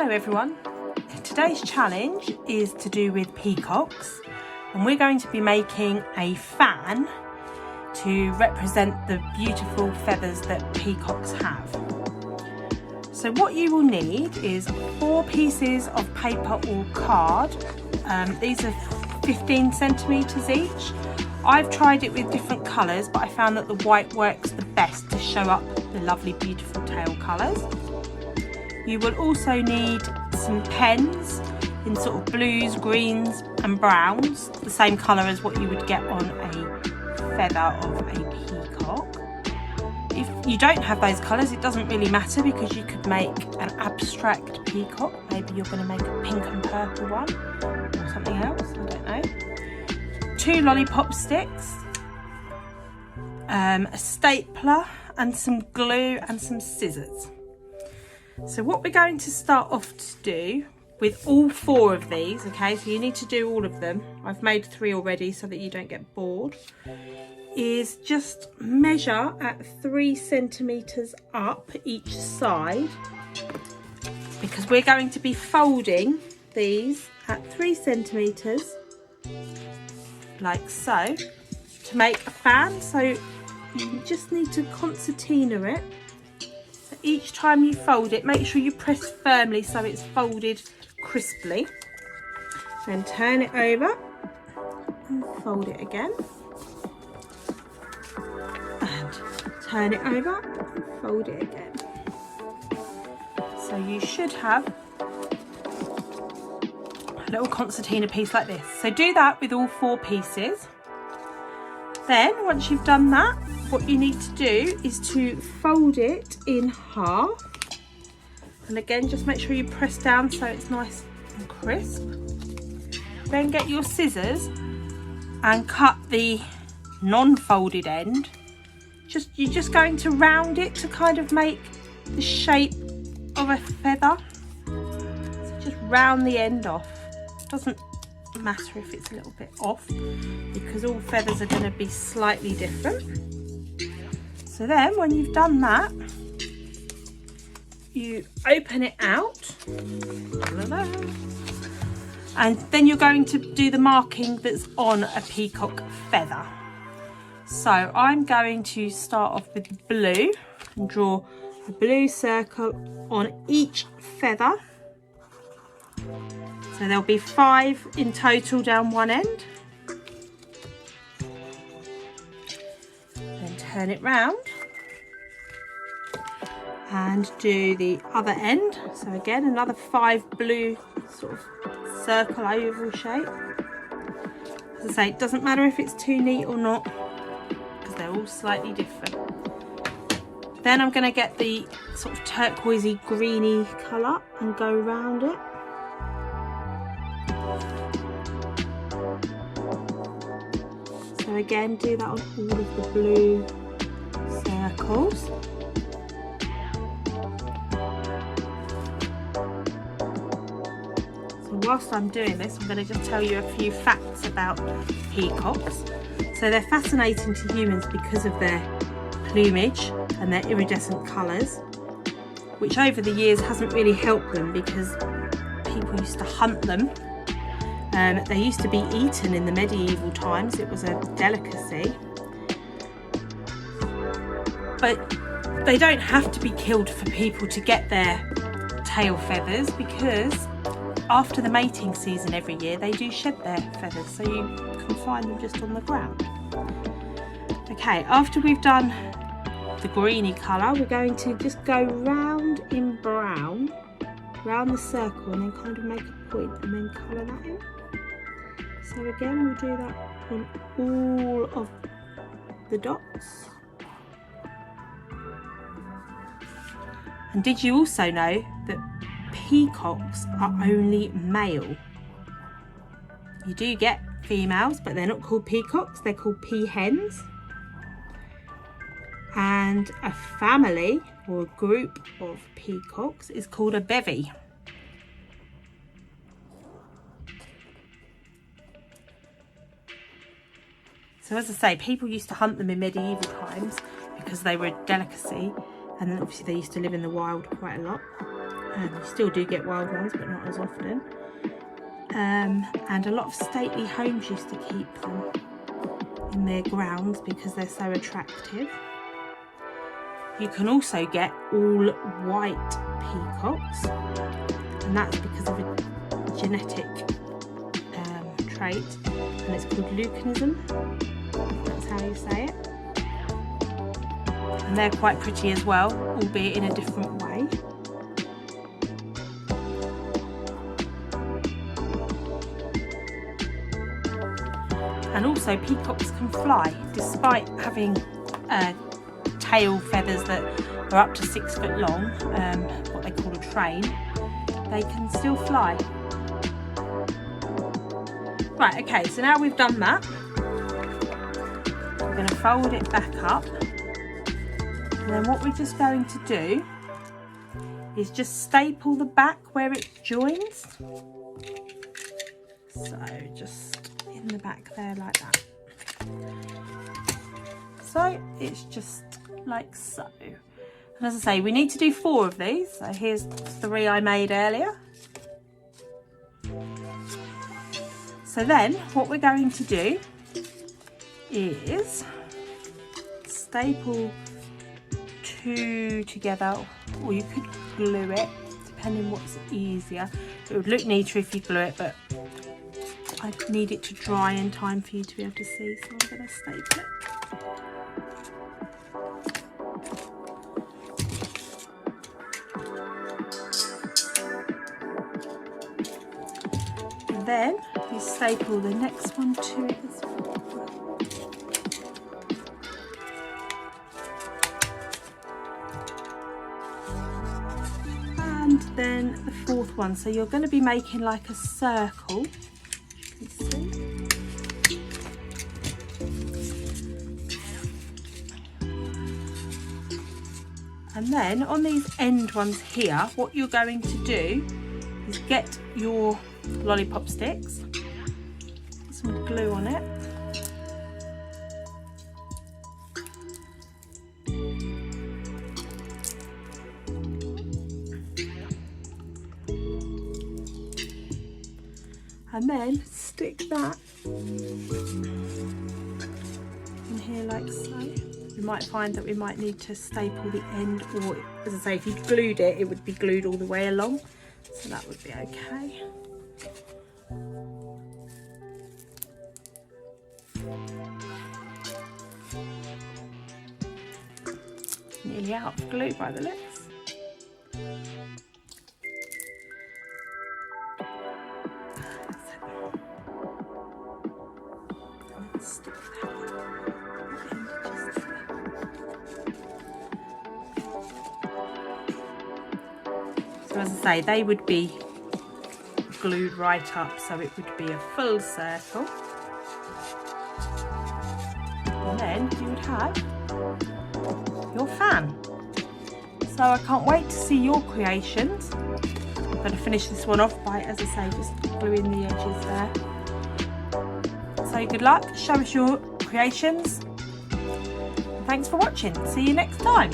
Hello everyone, today's challenge is to do with peacocks and we're going to be making a fan to represent the beautiful feathers that peacocks have. So what you will need is 4 pieces of paper or card. These are 15 centimetres each. I've tried it with different colours, but I found that the white works the best to show up the lovely beautiful tail colours. You will also need some pens in sort of blues, greens and browns, the same colour as what you would get on a feather of a peacock. If you don't have those colours, it doesn't really matter because you could make an abstract peacock. Maybe you're going to make a pink and purple one or something else, I don't know. 2 lollipop sticks, a stapler and some glue and some scissors. So what we're going to start off to do with all 4 of these, okay, so you need to do all of them. I've made 3 already so that you don't get bored, is just measure at 3 centimetres up each side, because we're going to be folding these at 3 centimetres like so to make a fan. So you just need to concertina it. Each time you fold it, make sure you press firmly so it's folded crisply. Then turn it over and fold it again. And turn it over and fold it again. So you should have a little concertina piece like this. So do that with all 4 pieces. Then once you've done that, what you need to do is to fold it in half, and again just make sure you press down so it's nice and crisp. Then get your scissors and cut the non-folded end. You're just going to round it to kind of make the shape of a feather. So just round the end off. Doesn't matter if it's a little bit off because all feathers are going to be slightly different. So then when you've done that, you open it out and then you're going to do the marking that's on a peacock feather. So I'm going to start off with blue and draw a blue circle on each feather. So there'll be 5 in total down one end. Then turn it round and do the other end. So again, another 5 blue sort of circle oval shape. As I say, it doesn't matter if it's too neat or not because they're all slightly different. Then I'm going to get the sort of turquoisey greeny colour and go round it. So again, do that on all of the blue circles. So whilst I'm doing this, I'm going to just tell you a few facts about peacocks. So they're fascinating to humans because of their plumage and their iridescent colours, which over the years hasn't really helped them because people used to hunt them. They used to be eaten in the medieval times. It was a delicacy. But they don't have to be killed for people to get their tail feathers, because after the mating season every year they do shed their feathers, so you can find them just on the ground. Okay, after we've done the greeny colour, we're going to just go round in brown, round the circle, and then kind of make a point and then colour that in. So again, we'll do that on all of the dots. And did you also know that peacocks are only male? You do get females, but they're not called peacocks, they're called peahens. And a family or a group of peacocks is called a bevy. So as I say, people used to hunt them in medieval times because they were a delicacy, and then obviously they used to live in the wild quite a lot. You still do get wild ones, but not as often. And a lot of stately homes used to keep them in their grounds because they're so attractive. You can also get all white peacocks, and that's because of a genetic trait, and it's called leucanism. That's how you say it. And they're quite pretty as well, albeit in a different way. And also peacocks can fly, despite having tail feathers that are up to 6 foot long, what they call a train. They can still fly. Right, okay, so now we've done that, we're going to fold it back up, and then what we're just going to do is just staple the back where it joins. So just in the back there like that. So it's just like so. And as I say, we need to do 4 of these. So here's 3 I made earlier. So then what we're going to do is staple 2 together, or you could glue it, depending what's easier. It would look neater if you glue it, but I need it to dry in time for you to be able to see, so I'm going to staple it. And then you staple the next one to it as well. And then the 4th one, so you're going to be making like a circle. You can see. And then on these end ones here, what you're going to do is get your lollipop sticks, put some glue on it, and then stick that in here like so. You might find that we might need to staple the end, or as I say, if you glued it, it would be glued all the way along, so that would be okay. Nearly out of glue by the looks. So as I say, they would be glued right up, so it would be a full circle. And then you would have your fan. So I can't wait to see your creations. I'm going to finish this one off by, as I say, just gluing the edges there. So good luck, show us your creations. Thanks for watching, see you next time.